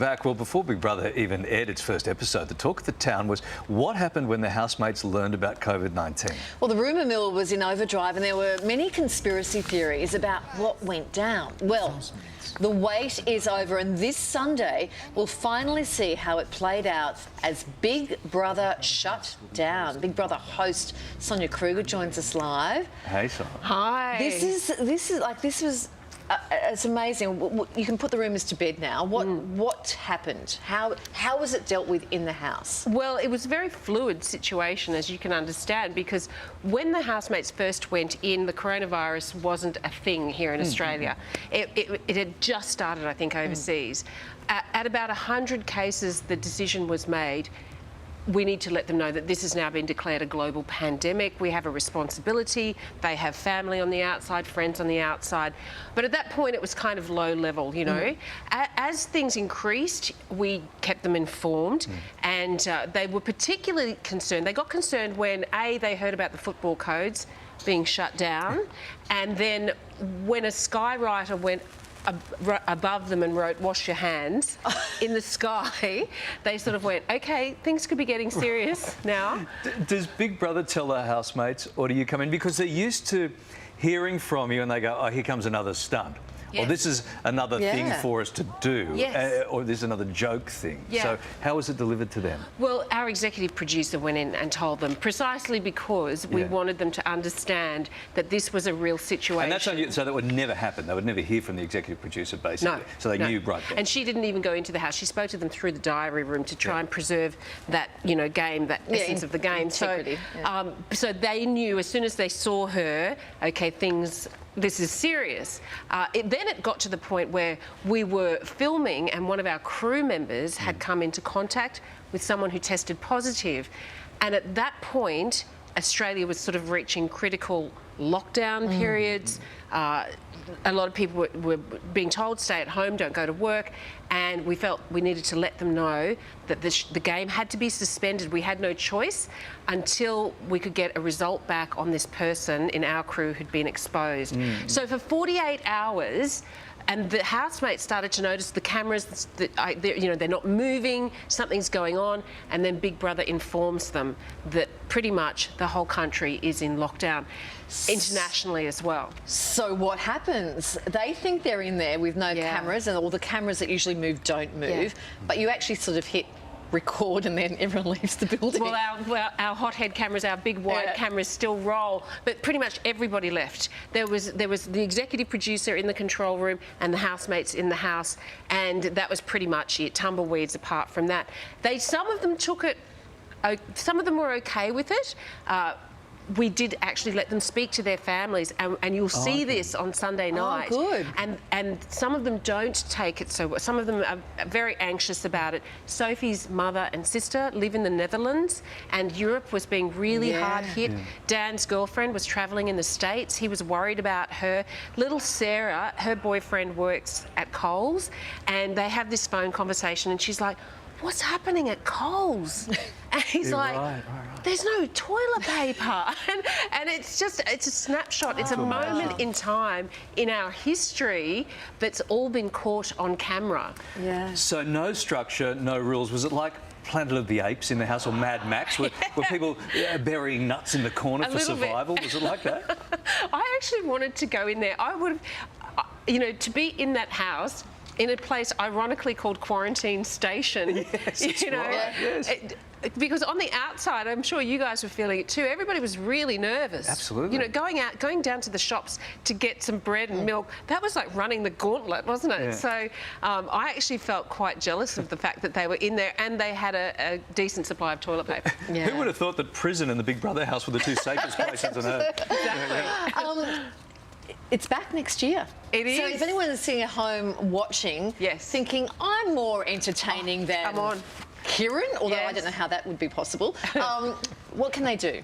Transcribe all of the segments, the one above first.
Back. Well, before Big Brother even aired its first episode, the talk of the town was what happened when the housemates learned about COVID-19. Well, the rumour mill was in overdrive and there were many conspiracy theories about what went down. Well, the wait is over and this Sunday we'll finally see how it played out as Big Brother shut down. Big Brother host Sonia joins us live. Hey, Sonia. Hi. This was. It's amazing. You can put the rumours to bed now. What happened? How was it dealt with in the house? Well, it was a very fluid situation, as you can understand, because when the housemates first went in, the coronavirus wasn't a thing here in Australia. It had just started, I think, overseas. At about 100 cases, the decision was made, we need to let them know that this has now been declared a global pandemic. We have a responsibility. They have family on the outside, friends on the outside. But at that point, it was kind of low level, you know. As things increased, we kept them informed and they were particularly concerned. They got concerned when, A, they heard about the football codes being shut down, and then when a skywriter went above them and wrote "wash your hands" in the sky, they sort of went, okay, things could be getting serious now. Does Big Brother tell their housemates, or do you come in? Because they're used to hearing from you and they go, oh, here comes another stunt. Yes. Or this is another thing for us to do. Yes. Or this is another joke thing. Yeah. So how was it delivered to them? Well, our executive producer went in and told them, precisely because we wanted them to understand that this was a real situation. And that's so that would never happen. They would never hear from the executive producer, basically. No. So they knew right then. And she didn't even go into the house. She spoke to them through the diary room to try and preserve that, you know, game, that essence of the game. So they knew as soon as they saw her, okay, this is serious. Then it got to the point where we were filming and one of our crew members had come into contact with someone who tested positive. And at that point, Australia was sort of reaching critical lockdown periods. A lot of people were being told, stay at home, don't go to work. And we felt we needed to let them know that the game had to be suspended. We had no choice until we could get a result back on this person in our crew who'd been exposed. So for 48 hours, and the housemates started to notice the cameras, they're not moving, something's going on, and then Big Brother informs them that pretty much the whole country is in lockdown, internationally as well. So what happens? They think they're in there with no cameras, and all the cameras that usually move don't move, but you actually sort of hit record and then everyone leaves the building. Well, our hothead cameras, our big wide cameras still roll, but pretty much everybody left. There was the executive producer in the control room and the housemates in the house, and that was pretty much it. Tumbleweeds apart from that. Some of them took it, some of them were okay with it. We did actually let them speak to their families, and you'll see this on Sunday night. Oh, good. And some of them don't take it so well. Some of them are very anxious about it. Sophie's mother and sister live in the Netherlands, and Europe was being really hard hit. Dan's girlfriend was travelling in the States. He was worried about her. Little Sarah, her boyfriend works at Coles, and they have this phone conversation, and she's like, what's happening at Coles? And he's like, there's no toilet paper. and it's a snapshot. It's a moment in time in our history that's all been caught on camera. Yeah. So no structure, no rules. Was it like Planet of the Apes in the house, or Mad Max, were people burying nuts in the corner for survival? Was it like that? I actually wanted to go in there. I would have, you know, to be in that house, in a place ironically called Quarantine Station. Yes, you know, right. Yes. Because on the outside, I'm sure you guys were feeling it too, everybody was really nervous. Absolutely. You know, going down to the shops to get some bread and milk, that was like running the gauntlet, wasn't it? Yeah. So I actually felt quite jealous of the fact that they were in there and they had a decent supply of toilet paper. Who would have thought that prison and the Big Brother house were the two safest places on earth? Exactly. It's back next year. It is. So if anyone is sitting at home watching, thinking, I'm more entertaining than Kieran, although I don't know how that would be possible, what can they do?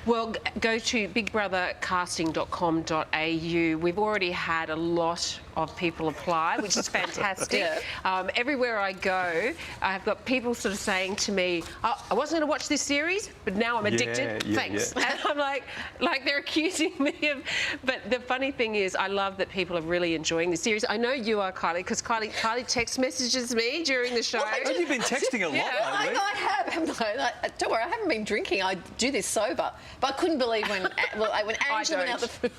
Well, go to bigbrothercasting.com.au. We've already had a lot of people apply, which is fantastic. Everywhere I go, I've got people sort of saying to me, oh, I wasn't going to watch this series, but now I'm addicted. Thanks. And I'm like they're accusing me of... But the funny thing is, I love that people are really enjoying the series. I know you are, Kylie, because Kylie text messages me during the show. Well, you've been texting a lot lately. I have. Don't worry, I haven't been drinking. I do this sober. But I couldn't believe when Angela went out the food.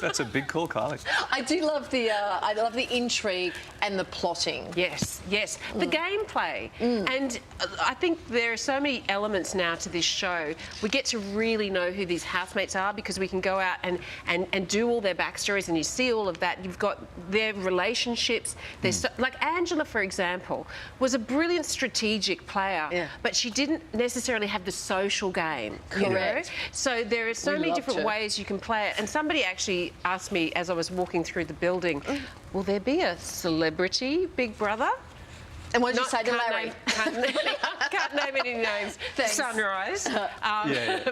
That's a big call, Kylie. I do love the intrigue and the plotting. Yes. The gameplay. And I think there are so many elements now to this show. We get to really know who these housemates are because we can go out and do all their backstories, and you see all of that. You've got their relationships. Like Angela, for example, was a brilliant strategic player, but she didn't necessarily have the social game. Correct. So there are so many different ways you can play it. And somebody actually asked me as I was walking through the building, will there be a celebrity Big Brother? And what did you say to Larry? Can't name any names. Thanks. Sunrise.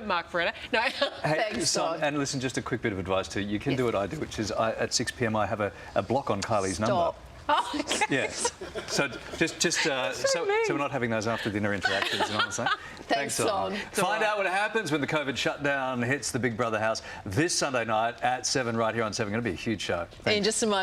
Mark Beretta. No. Hey, Thanks, Son, and listen, just a quick bit of advice too. You can do what I do, which is at 6 p.m. I have a block on Kylie's number. Oh, okay. Yeah. So so we're not having those after dinner interactions. You know what I'm saying? Thanks, Son. Find out what happens when the COVID shutdown hits the Big Brother house this Sunday night at 7 right here on 7. Going to be a huge show. In just a moment.